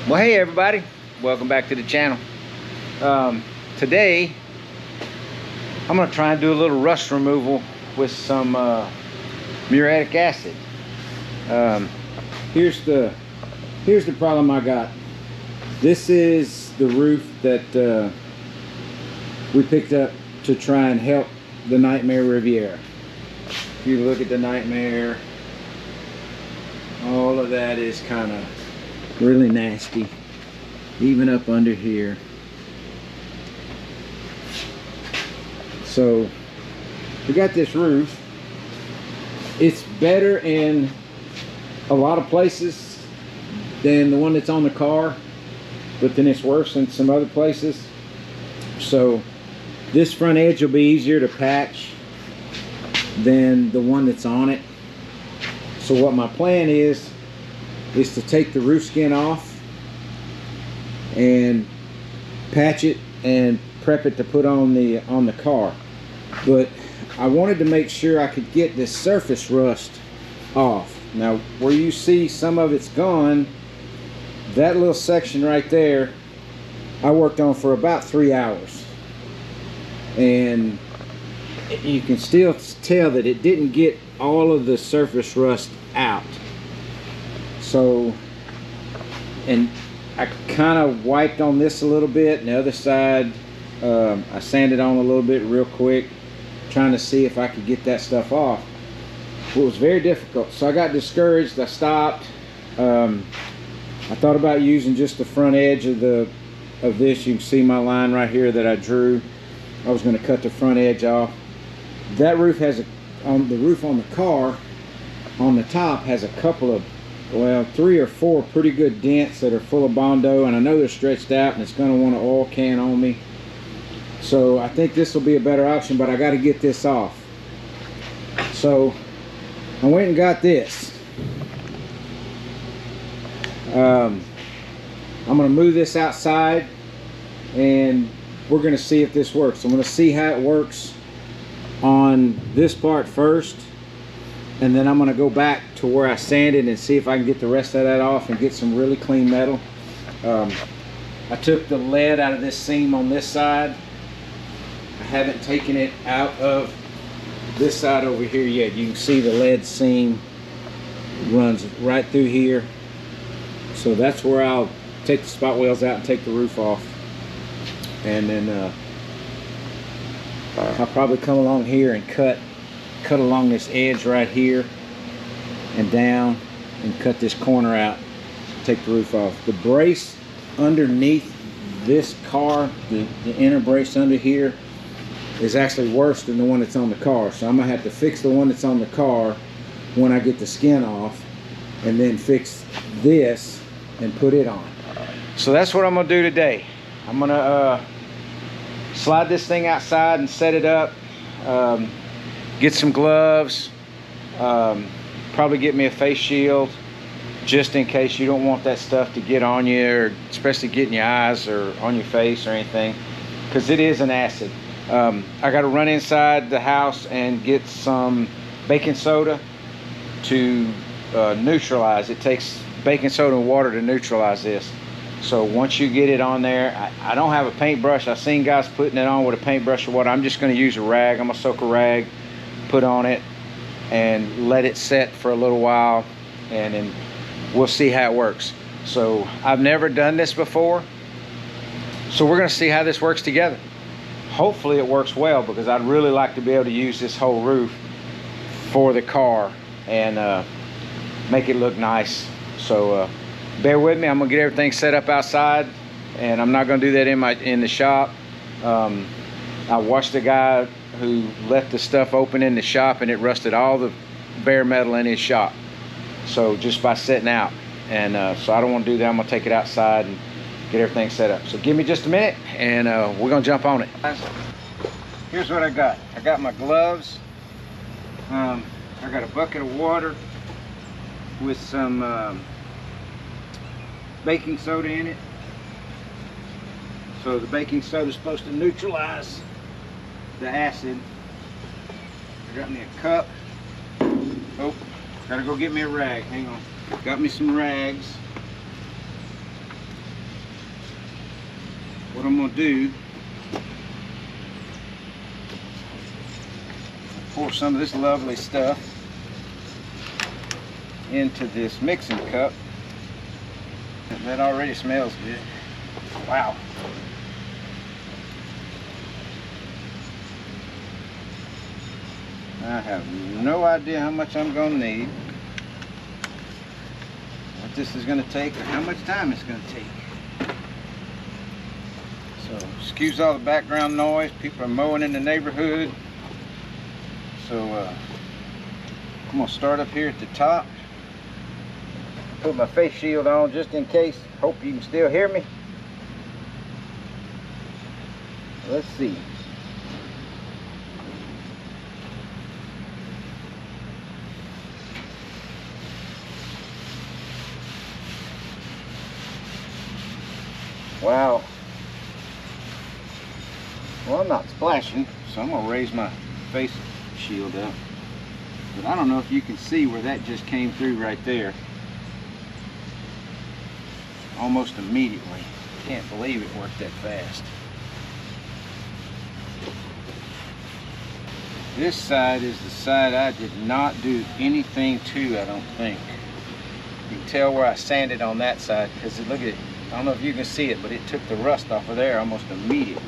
Well, hey everybody, welcome back to the channel. Today I'm going to try and do a little rust removal with some muriatic acid. Here's the problem I got. This is the roof that we picked up to try and help the Nightmare Riviera. If you look at the Nightmare, all of that is kind of really nasty, even up under here. So we got this roof. It's better in a lot of places than the one that's on the car, but then it's worse in some other places. So this front edge will be easier to patch than the one that's on it. So what my plan is to take the roof skin off and patch it and prep it to put on the car. But I wanted to make sure I could get this surface rust off. Now where you see some of it's gone, that little section right there I worked on for about 3 hours, and you can still tell that it didn't get all of the surface rust out. So, and I kind of wiped on this a little bit, and the other side I sanded on a little bit real quick, trying to see if I could get that stuff off. Well, it was very difficult, so I got discouraged. I stopped. I thought about using just the front edge of this. You can see my line right here that I drew. I was going to cut the front edge off. That roof has the roof on the car on the top has a couple of, well, 3 or 4 pretty good dents that are full of Bondo, and I know they're stretched out, and it's going to want an oil can on me. So I think this will be a better option, but I got to get this off. So I went and got this. I'm going to move this outside, and we're going to see if this works. I'm going to see how it works on this part first, and then I'm going to go back to where I sanded and see if I can get the rest of that off and get some really clean metal. I took the lead out of this seam on this side. I haven't taken it out of this side over here yet. You can see the lead seam runs right through here. So that's where I'll take the spot wheels out and take the roof off. And then I'll probably come along here and cut along this edge right here and down and cut this corner out, take the roof off. The brace underneath this car, the inner brace under here, is actually worse than the one that's on the car. So I'm gonna have to fix the one that's on the car when I get the skin off, and then fix this and put it on. So that's what I'm gonna do today. I'm gonna slide this thing outside and set it up, get some gloves, probably get me a face shield just in case you don't want that stuff to get on you, or especially get in your eyes or on your face or anything, because it is an acid. I got to run inside the house and get some baking soda to neutralize. It takes baking soda and water to neutralize this. So once you get it on there, I don't have a paintbrush. I've seen guys putting it on with a paintbrush or water. I'm just going to use a rag. I'm going to soak a rag, put on it, and let it set for a little while, and then we'll see how it works. So I've never done this before, so we're going to see how this works together. Hopefully it works well, because I'd really like to be able to use this whole roof for the car and make it look nice. So bear with me. I'm gonna get everything set up outside, and I'm not gonna do that in the shop. I watched the guy who left the stuff open in the shop, and it rusted all the bare metal in his shop. So just by setting out, and so I don't want to do that. I'm gonna take it outside and get everything set up. So give me just a minute, and we're gonna jump on it. Here's what I got. I got my gloves. I got a bucket of water with some baking soda in it. So the baking soda is supposed to neutralize the acid. I got me a cup. Oh, gotta go get me a rag. Hang on. Got me some rags. I'm gonna do, pour some of this lovely stuff into this mixing cup. That already smells good. Wow. I have no idea how much I'm gonna need, what this is gonna take, or how much time it's gonna take. So excuse all the background noise. People are mowing in the neighborhood. So I'm gonna start up here at the top. Put my face shield on just in case. Hope you can still hear me. Let's see. Wow. Well, I'm not splashing, so I'm gonna raise my face shield up. But I don't know if you can see where that just came through right there. Almost immediately. Can't believe it worked that fast. This side is the side I did not do anything to, I don't think. You can tell where I sanded on that side, because look at it. I don't know if you can see it, but it took the rust off of there almost immediately.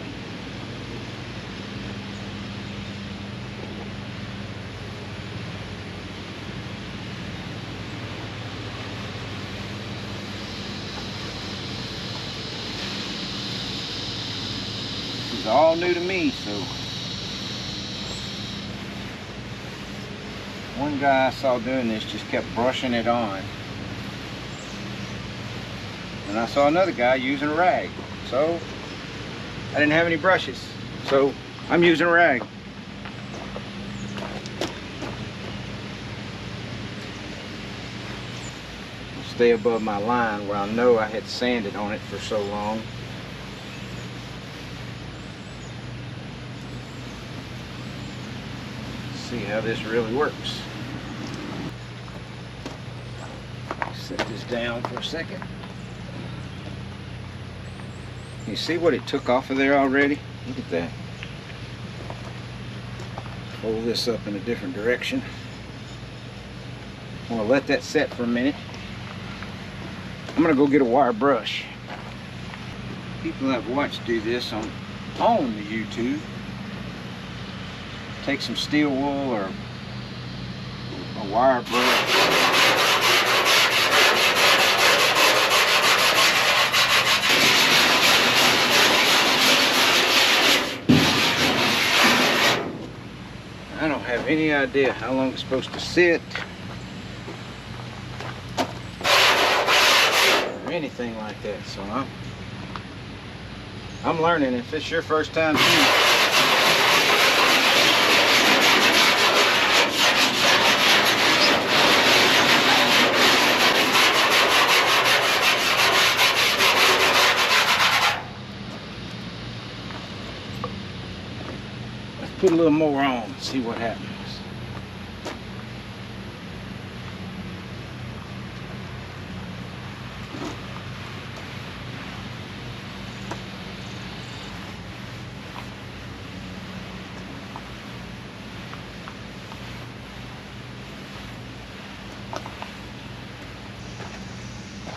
This is all new to me, so. One guy I saw doing this just kept brushing it on. And I saw another guy using a rag. So I didn't have any brushes. So I'm using a rag. I'll stay above my line where I know I had sanded on it for so long. See how this really works. Set this down for a second. You see what it took off of there already? Look at that. Fold this up in a different direction. I'm gonna let that set for a minute. I'm gonna go get a wire brush. People I've watched do this on the YouTube. Take some steel wool or a wire brush. I don't have any idea how long it's supposed to sit or anything like that, so I'm learning. If it's your first time too, put a little more on and see what happens.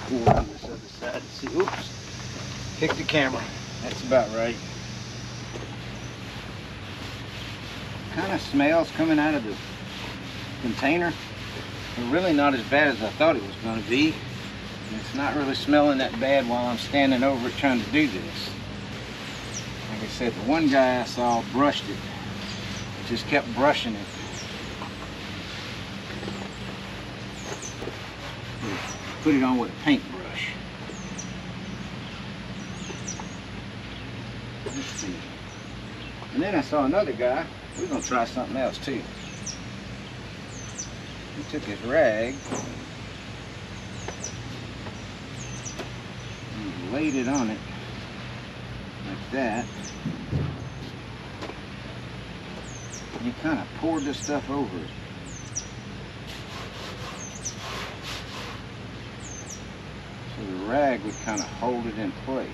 Pull on this other side and see. Oops. Kick the camera. That's about right. Kind of smells coming out of the container, but really not as bad as I thought it was going to be. And it's not really smelling that bad while I'm standing over it trying to do this. Like I said, the one guy I saw brushed it. Just kept brushing it. Put it on with a paintbrush. Let's see. And then I saw another guy. We're going to try something else too. He took his rag and laid it on it like that. And he kind of poured this stuff over it. So the rag would kind of hold it in place.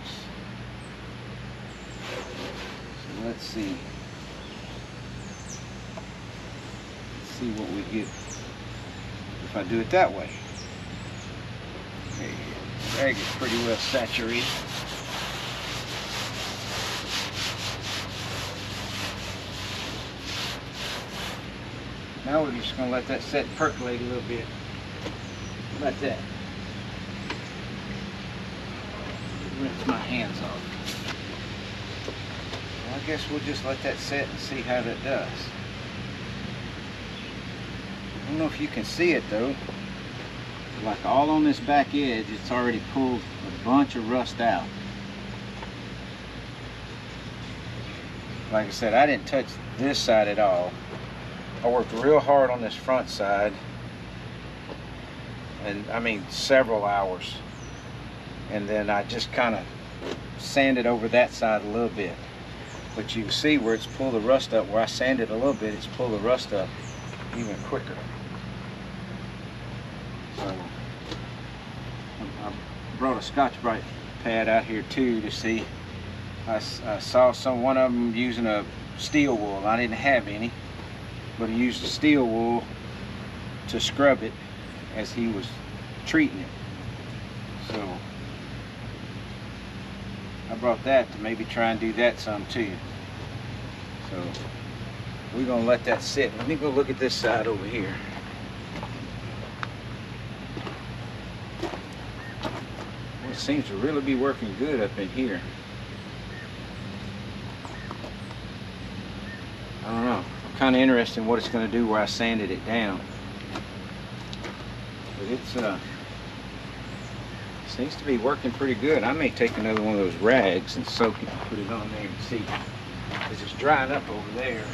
Let's see. Let's see what we get if I do it that way. Okay, the rag is pretty well saturated. Now we're just going to let that set and percolate a little bit. Like that. Rinse my hands off. Well, I guess we'll just let that set and see how that does. I don't know if you can see it though. Like all on this back edge, it's already pulled a bunch of rust out. Like I said, I didn't touch this side at all. I worked real hard on this front side, and I mean several hours, and then I just kind of sanded over that side a little bit. But you can see where it's pulled the rust up, where I sanded a little bit, it's pulled the rust up even quicker. So I brought a Scotch-Brite pad out here too to see. I saw one of them using a steel wool. I didn't have any, but he used a steel wool to scrub it as he was treating it. So I brought that to maybe try and do that some too. So we're gonna let that sit. Let me go look at this side over here. It seems to really be working good up in here. I don't know. I'm kind of interested in what it's going to do where I sanded it down. But it's seems to be working pretty good. I may take another one of those rags and soak it and put it on there and see. Because it's drying up over there.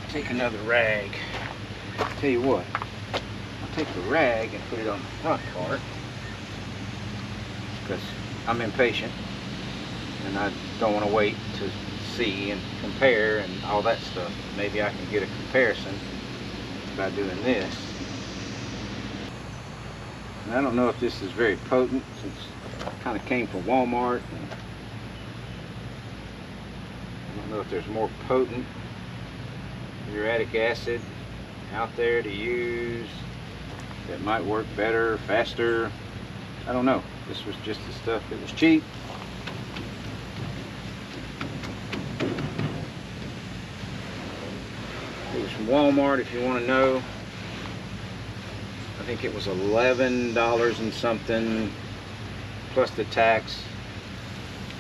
Take another rag. Tell you what, I'll take the rag and put it on the front part. Because I'm impatient. And I don't want to wait to see and compare and all that stuff. Maybe I can get a comparison by doing this. And I don't know if this is very potent, since it kind of came from Walmart. And I don't know if there's more potent muriatic acid out there to use that might work better, faster. I don't know. This was just the stuff that was cheap. It was from Walmart, if you want to know. I think it was $11 and something plus the tax,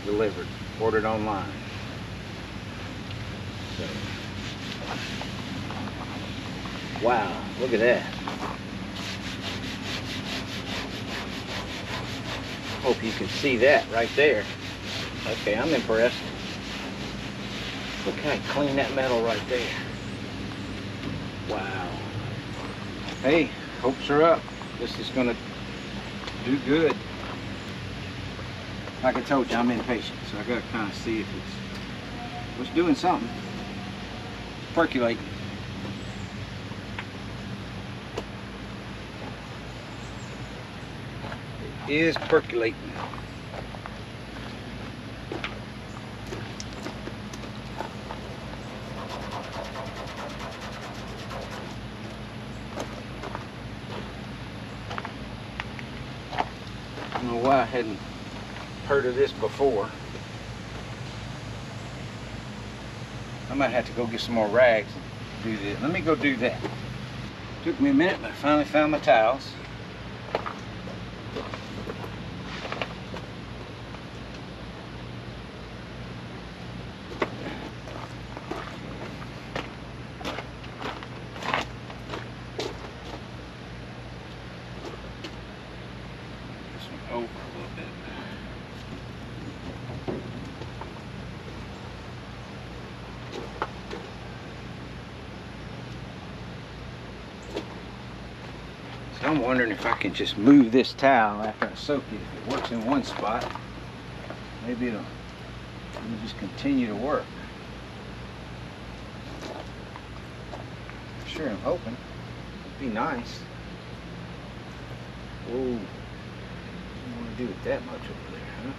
delivered, ordered online. So, wow, look at that. Hope you can see that right there. Okay, I'm impressed. Look how clean that metal right there. Wow. Hey, hopes are up. This is gonna do good. Like I told you, I'm impatient, so I gotta kind of see if it's doing something. Percolating. It is percolating. I don't know why I hadn't heard of this before. I might have to go get some more rags and do this. Let me go do that. Took me a minute, but I finally found my towels. Over a little bit. So I'm wondering if I can just move this towel after I soak it. If it works in one spot, maybe it'll just continue to work. Sure, I'm hoping. It'd be nice. Whoa. don't want to do it that much over there, huh?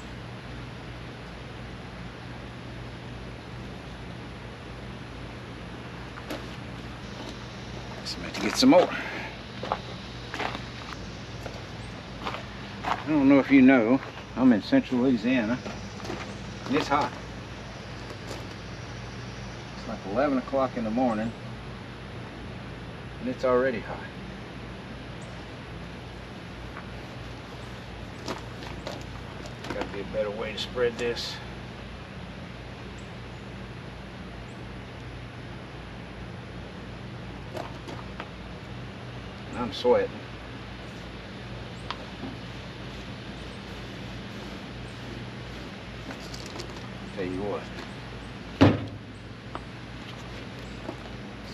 So I'm going to get some more. I don't know if you know, I'm in central Louisiana, and it's hot. It's like 11 o'clock in the morning, and it's already hot. Gotta be a better way to spread this. And I'm sweating. Tell you what. Let's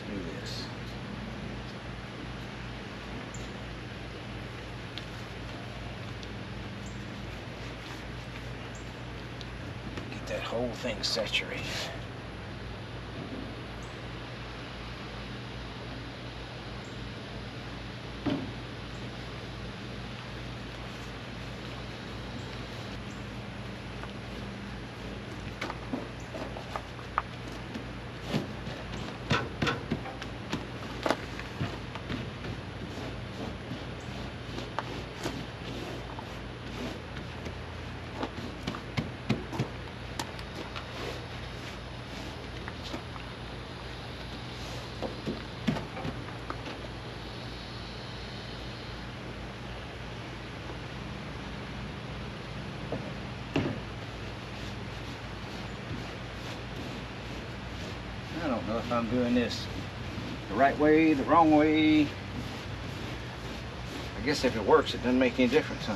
do this. Get that whole thing saturated. I don't know if I'm doing this the right way, the wrong way. I guess if it works, it doesn't make any difference, huh?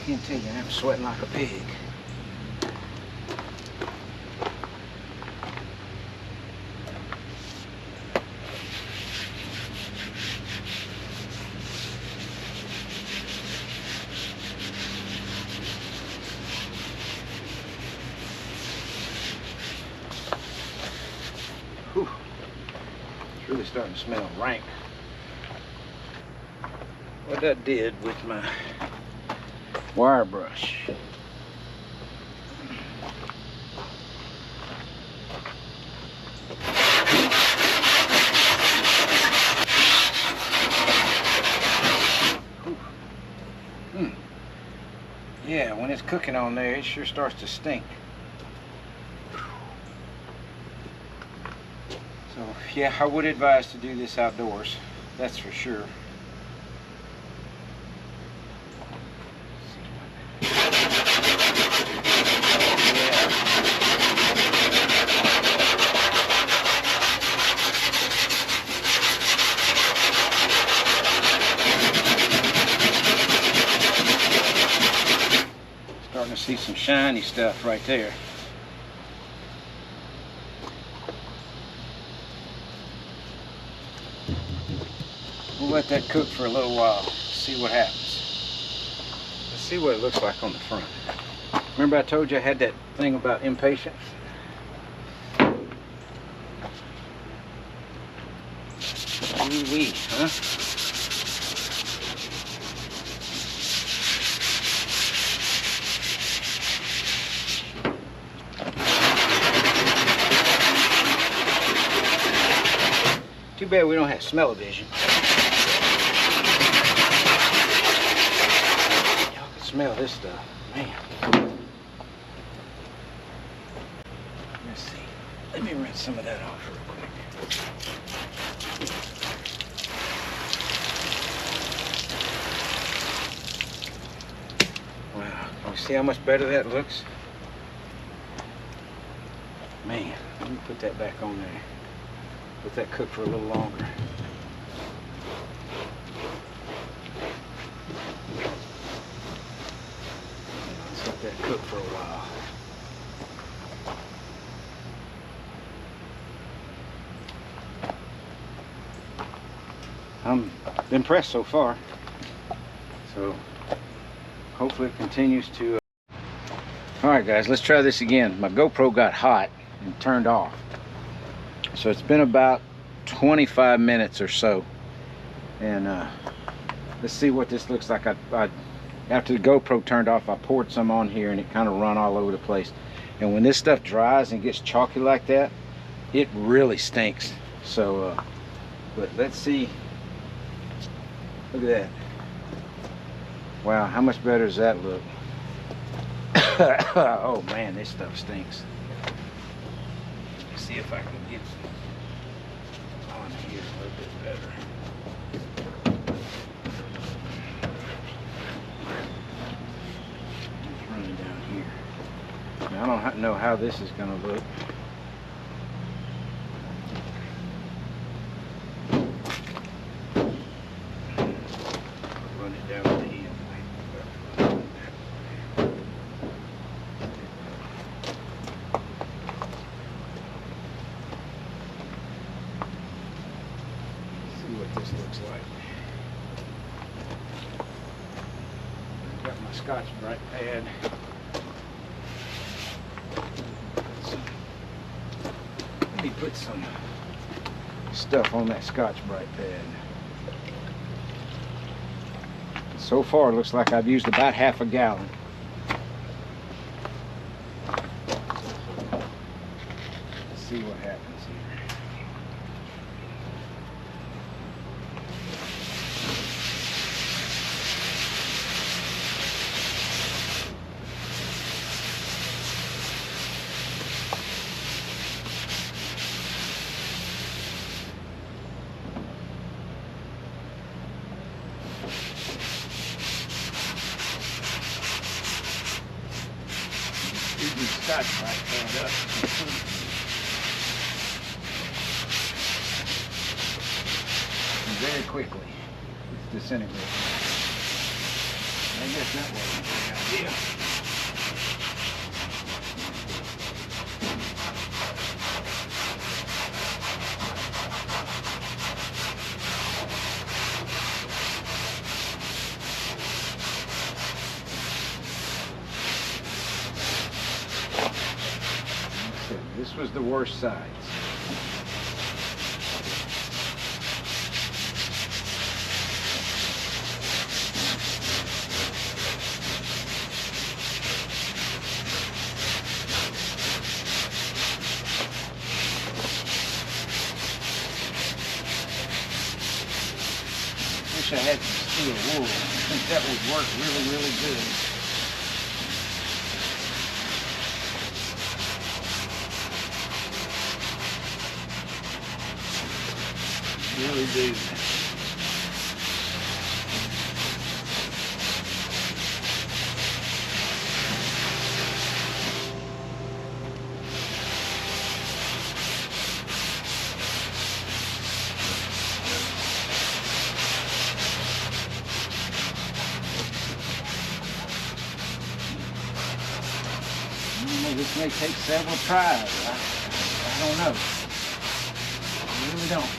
Can't tell you, I'm sweating like a pig. Whew. It's really starting to smell rank. What I did with my wire brush. Yeah, when it's cooking on there, it sure starts to stink. So, yeah, I would advise to do this outdoors. That's for sure. Starting to see some shiny stuff right there. We'll let that cook for a little while, see what happens. Let's see what it looks like on the front. Remember I told you I had that thing about impatience? Ooh-wee, huh? Too bad we don't have smell-o-vision. Y'all can smell this stuff, man. Let's see. Let me rinse some of that off real quick. Wow, can you see how much better that looks? Man, let me put that back on there. Let that cook for a little longer. Let's let that cook for a while. I'm impressed so far. So hopefully it continues to. All right, guys, let's try this again. My GoPro got hot and turned off. So it's been about 25 minutes or so, And let's see what this looks like. After the GoPro turned off, I poured some on here and it kind of run all over the place. And when this stuff dries and gets chalky like that, it really stinks. So, but let's see. Look at that. Wow, how much better does that look? Oh man, this stuff stinks. Let's see if I can get on here a little bit better. It's running down here. Now, I don't know how this is going to look. Run it down to the end. This looks like. Got my Scotch-Brite pad. Let me put some stuff on that Scotch-Brite pad. So far, it looks like I've used about half a gallon. Let's see what happens here. Scotch-Brite pad up. And very quickly, it's disintegrating. I guess that wasn't a good idea. This was the worst sides. Wish I had some steel wool. I think that would work really, really good. Really do. This may take several tries. I don't know. I really don't.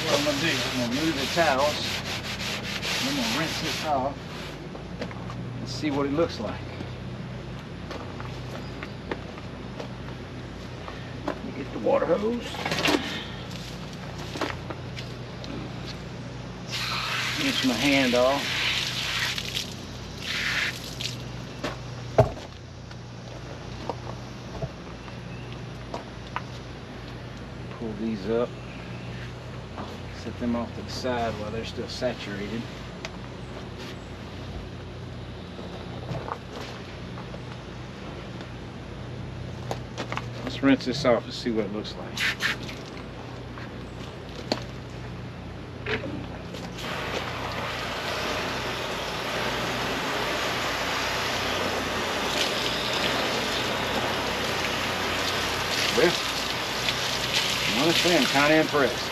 What I'm going to do, I'm going to move the towels, and I'm going to rinse this off and see what it looks like. Let me get the water hose. Rinse my hand off. Pull these up. Set them off to the side while they're still saturated. Let's rinse this off and see what it looks like. Well, honestly, I'm kind of impressed.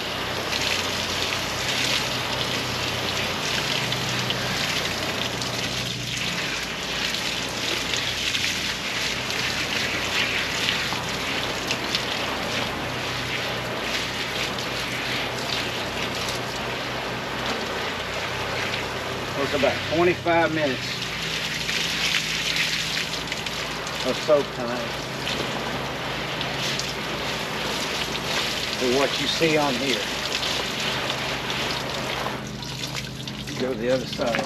Took about 25 minutes of soak time for what you see on here. to the other side.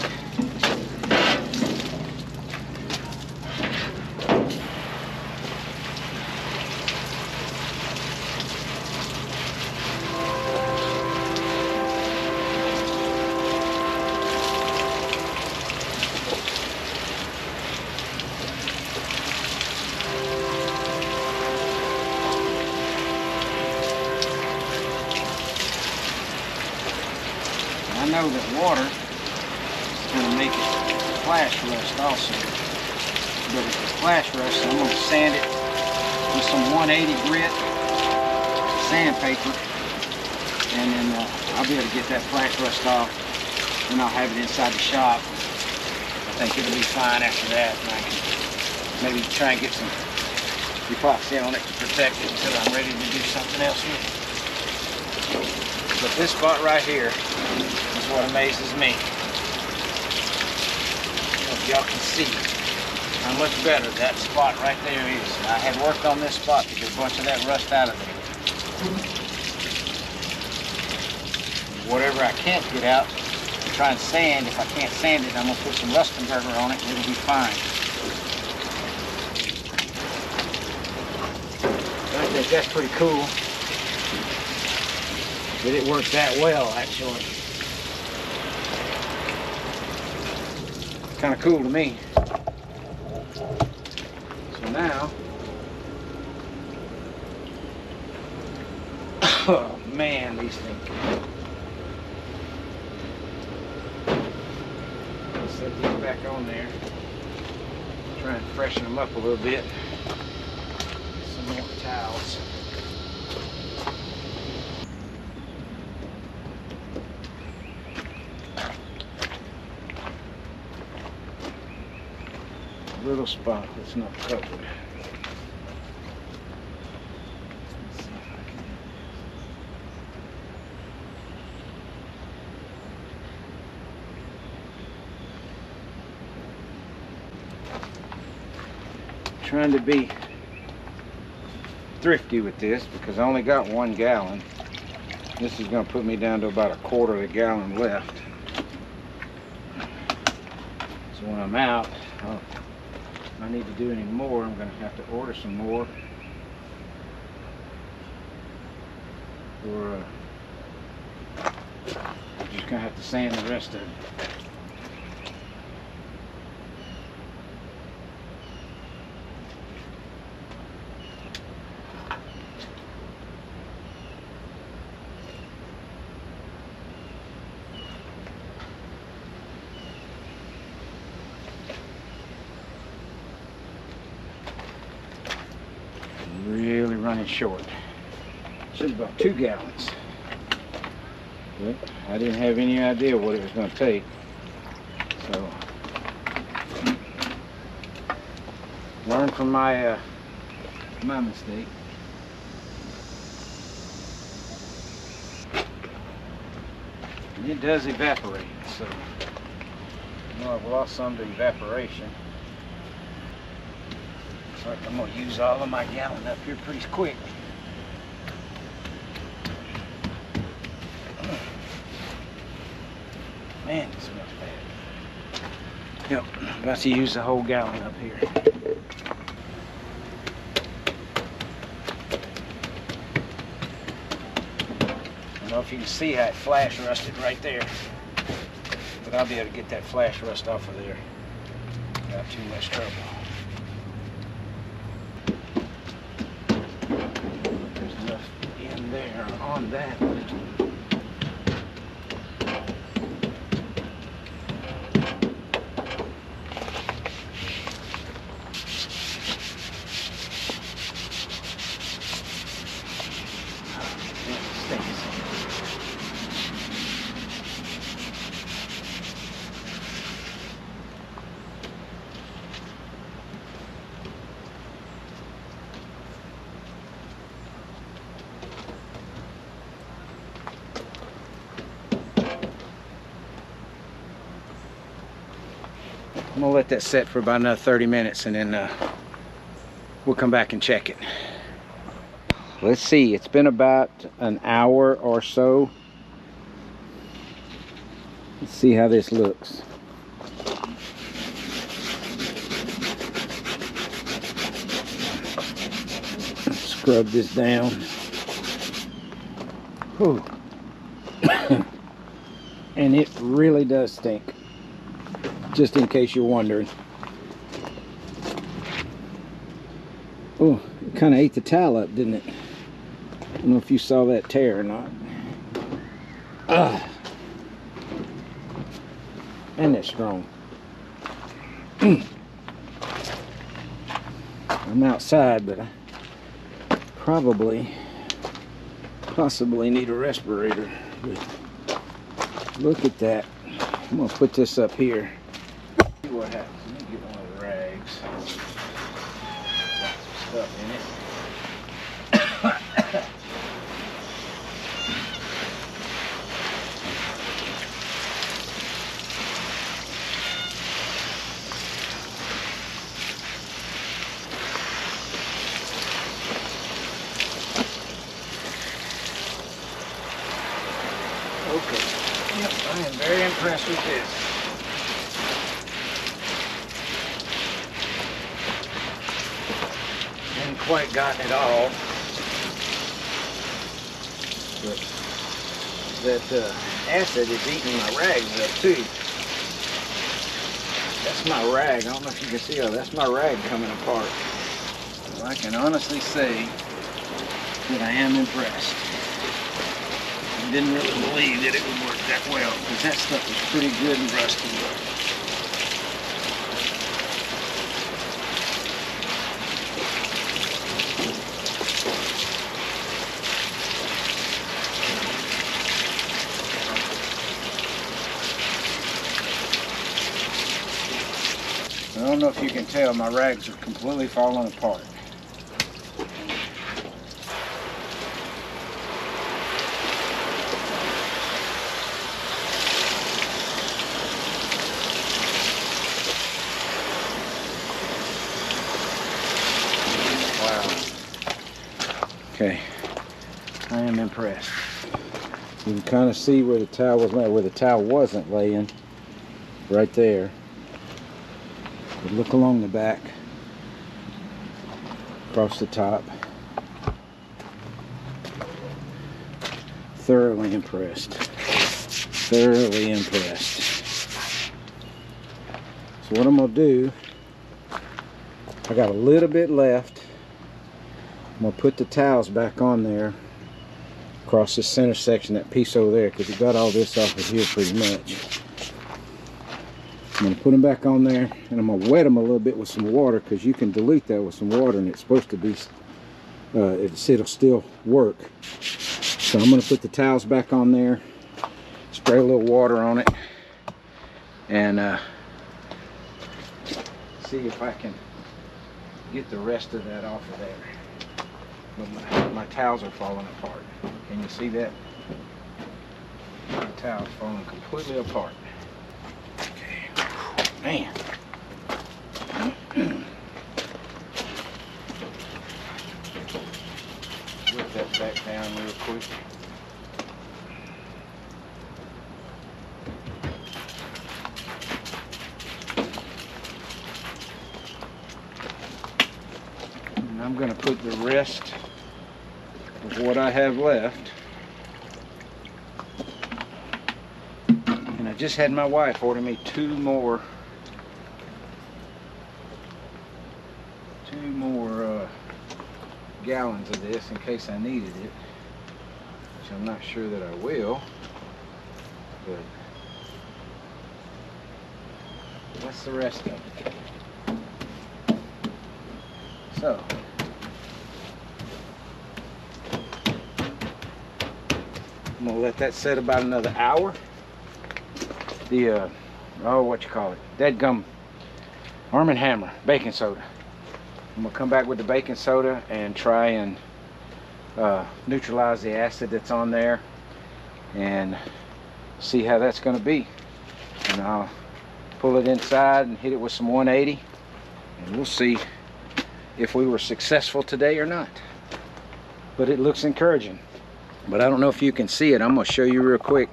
I know that water is going to make it flash rust also, but if it's flash rust, I'm going to sand it with some 180 grit sandpaper, and then I'll be able to get that flash rust off, and I'll have it inside the shop. I think it'll be fine after that, and I can maybe try and get some epoxy on it to protect it until I'm ready to do something else with it. But this spot right here is what amazes me. If y'all can see how much better that spot right there is. I had worked on this spot to get a bunch of that rust out of there. Whatever I can't get out, I'm trying to sand. If I can't sand it, I'm going to put some Rustenberger on it and it'll be fine. I think that's pretty cool. That it worked that well, actually. Kind of cool to me. So now, oh man, these things. Let's set these back on there. Try and freshen them up a little bit. Some more towels. Little spot that's not covered. Let's see if I can. Trying to be thrifty with this because I only got 1 gallon. This is going to put me down to about 1/4 of a gallon left. So when I'm out, if I need to do any more, I'm going to have to order some more. Or I'm just going to have to sand the rest of it. Really running short. Should have about 2 gallons. But I didn't have any idea what it was going to take. So learn from my mistake. And it does evaporate, so I know I've lost some to evaporation. Like I'm going to use all of my gallon up here pretty quick. Man, it smells bad. Yep, I'm about to use the whole gallon up here. I don't know if you can see how it flash rusted right there, but I'll be able to get that flash rust off of there without too much trouble. There on that. I'm gonna let that set for about another 30 minutes and then we'll come back and check it. Let's see, it's been about an hour or so. Let's see how this looks. Scrub this down. Whew. And it really does stink, just in case you're wondering. Oh, it kind of ate the towel up, didn't it? I don't know if you saw that tear or not. And it's strong. I'm outside, but I possibly need a respirator. But look at that. I'm gonna put this up here. See what happens. Let me get one of the rags. Got some stuff in it. Okay. Yep, I am very impressed with this. Haven't quite gotten it all, but that acid is eating my rags up too. That's my rag. I don't know if you can see how that's my rag coming apart. So I can honestly say that I am impressed. I didn't really believe that it would work that well, because that stuff was pretty good and rusty. I don't know if you can tell, my rags are completely falling apart. Okay, I am impressed. You can kind of see where the towel was laying, where the towel wasn't laying, right there. But look along the back, across the top. Thoroughly impressed. Thoroughly impressed. So what I'm gonna do, I got a little bit left. I'm going to put the towels back on there across the center section, that piece over there, because we got all this off of here pretty much. I'm going to put them back on there, and I'm going to wet them a little bit with some water, because you can dilute that with some water and it's supposed to be, it'll still work. So I'm going to put the towels back on there, spray a little water on it, and see if I can get the rest of that off of there. But my towels are falling apart. Can you see that? My towel's falling completely apart. Okay. Man. Whip that back down real quick. And I'm going to put the rest of what I have left. And I just had my wife order me two more gallons of this in case I needed it, which I'm not sure that I will, but that's the rest of it. So I'm gonna let that set about another hour. The what you call it, Deadgum Arm & Hammer baking soda. I'm gonna come back with the baking soda and try and neutralize the acid that's on there and see how that's gonna be. And I'll pull it inside and hit it with some 180, and we'll see if we were successful today or not. But it looks encouraging. But I don't know if you can see it. I'm gonna show you real quick.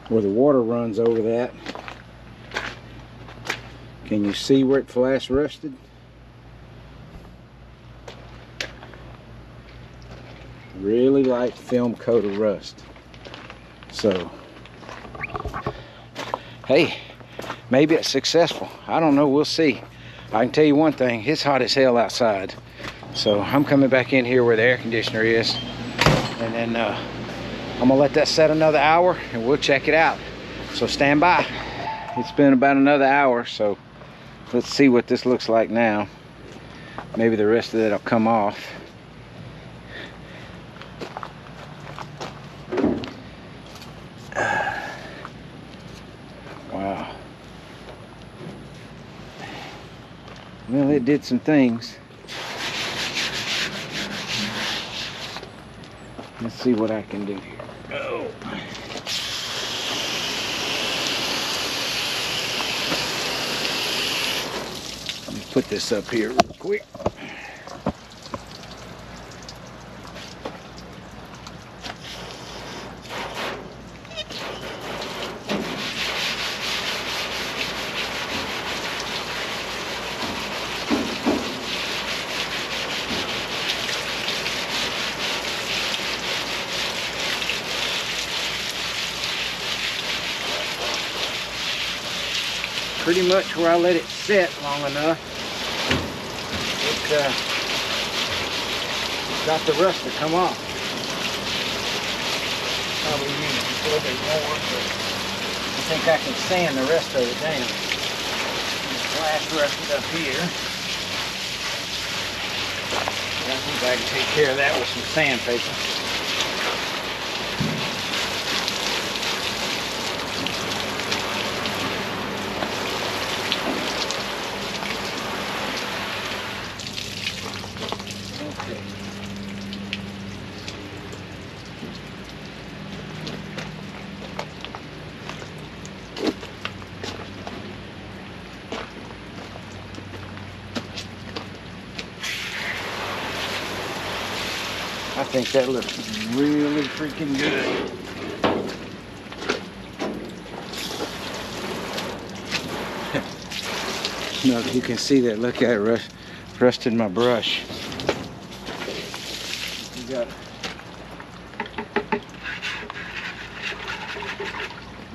where the water runs over that. Can you see where it flash rusted? Really light film coat of rust. So, hey, maybe it's successful. I don't know, we'll see. I can tell you one thing, it's hot as hell outside. So I'm coming back in here where the air conditioner is, and then I'm gonna let that set another hour and we'll check it out. So stand by. It's been about another hour, so let's see what this looks like now. Maybe the rest of it will come off. Wow. Well, it did some things. Let's see what I can do here. Oh. Let me put this up here real quick. Pretty much where I let it set long enough, it's got the rust to come off. Probably need it a little bit more, but I think I can sand the rest of it down. Flash rusted up here. I think I can take care of that with some sandpaper. I think that looks really freaking good. No, you can see that. Look at it rusted my brush. You got to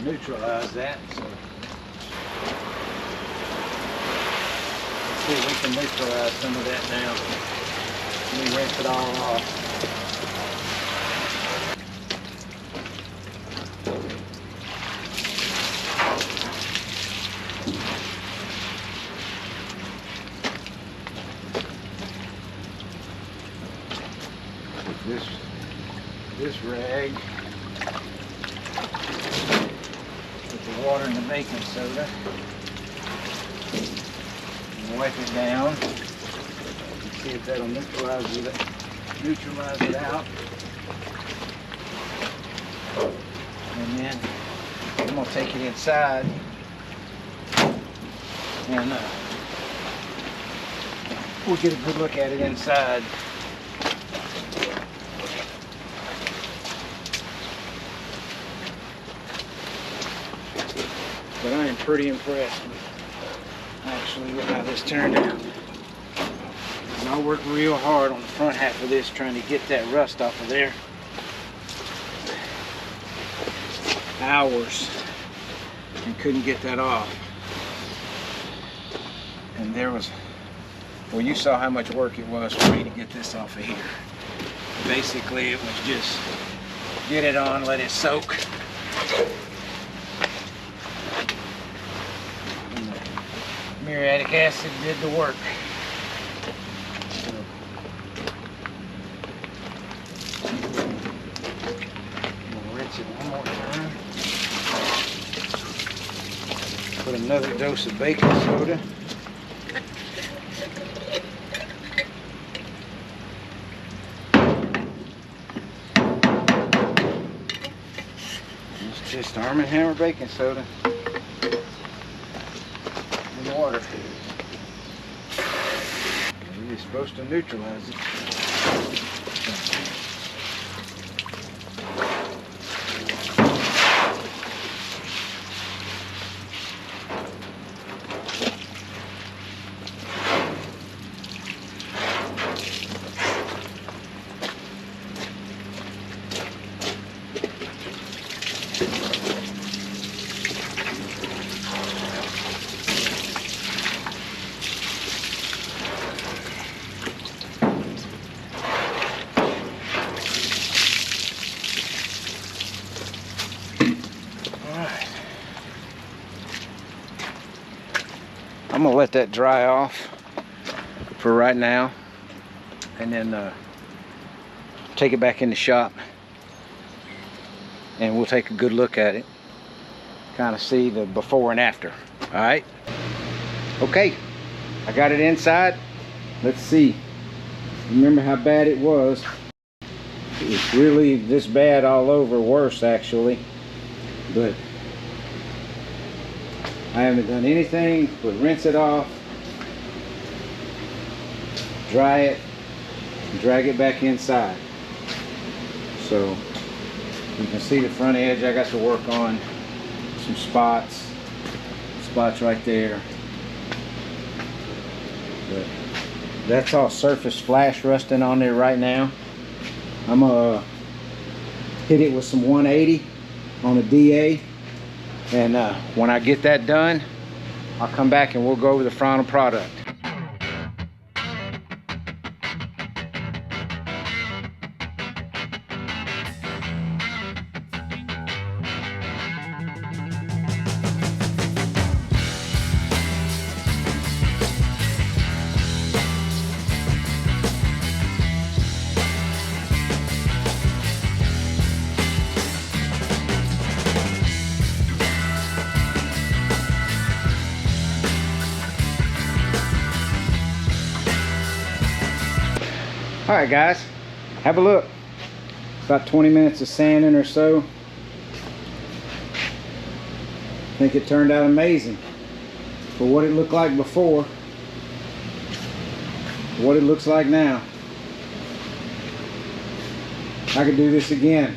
neutralize that. So let's see if we can neutralize some of that now. Let me rinse it all off. This rag with the water and the baking soda and wipe it down. See if that'll neutralize it out. And then I'm gonna take it inside and we'll get a good look at it inside. But I am pretty impressed actually with how this turned out. And I worked real hard on the front half of this trying to get that rust off of there. Hours and couldn't get that off. And there was, well, you saw how much work it was for me to get this off of here. Basically it was just get it on, let it soak. Muriatic acid did the work. We'll rinse it one more time. Put another dose of baking soda. It's just Arm & Hammer baking soda. Water. You're supposed to neutralize it. gonna let that dry off for right now, and then take it back in the shop, and we'll take a good look at it, kind of see the before and after. All right. Okay, I got it inside. Let's see. Remember how bad it was? It was really this bad all over, worse actually. But I haven't done anything but rinse it off, dry it, and drag it back inside. So you can see the front edge. I got to work on some spots right there. But that's all surface flash rusting on there right now. I'm gonna hit it with some 180 on a DA, and when I get that done, I'll come back and we'll go over the final product. All right, guys, have a look. About 20 minutes of sanding or so. I think it turned out amazing. For what it looked like before, what it looks like now. I could do this again.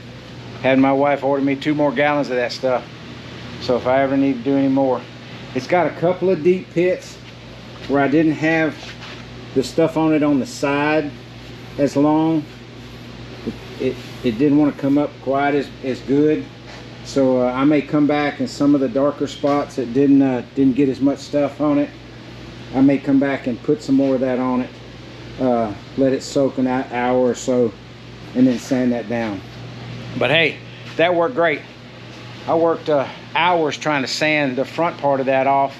Had my wife order me 2 more gallons of that stuff. So if I ever need to do any more. It's got a couple of deep pits where I didn't have the stuff on it on the side as long. It didn't want to come up quite as good, so I may come back in some of the darker spots that didn't get as much stuff on it. I may come back and put some more of that on it, let it soak an hour or so, and then sand that down. But hey, that worked great. I worked hours trying to sand the front part of that off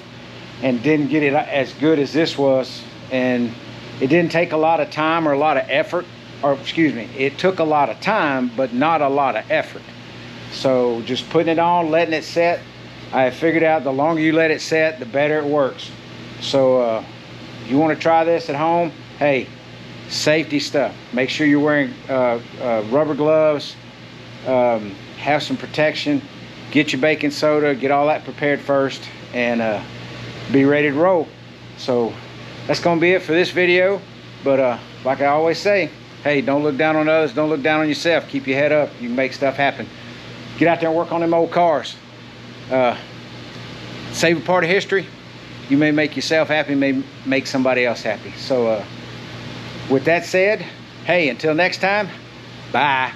and didn't get it as good as this was. And it didn't take a lot of time or a lot of effort, or excuse me, it took a lot of time but not a lot of effort. So just putting it on, letting it set, I figured out the longer you let it set, the better it works. So if you want to try this at home, hey, safety stuff. Make sure you're wearing rubber gloves, have some protection, get your baking soda, get all that prepared first, and be ready to roll. So that's gonna be it for this video. But like I always say, hey, don't look down on others, don't look down on yourself. Keep your head up. You can make stuff happen. Get out there and work on them old cars. Save a part of history. You may make yourself happy, may make somebody else happy. So with that said, hey, until next time, bye.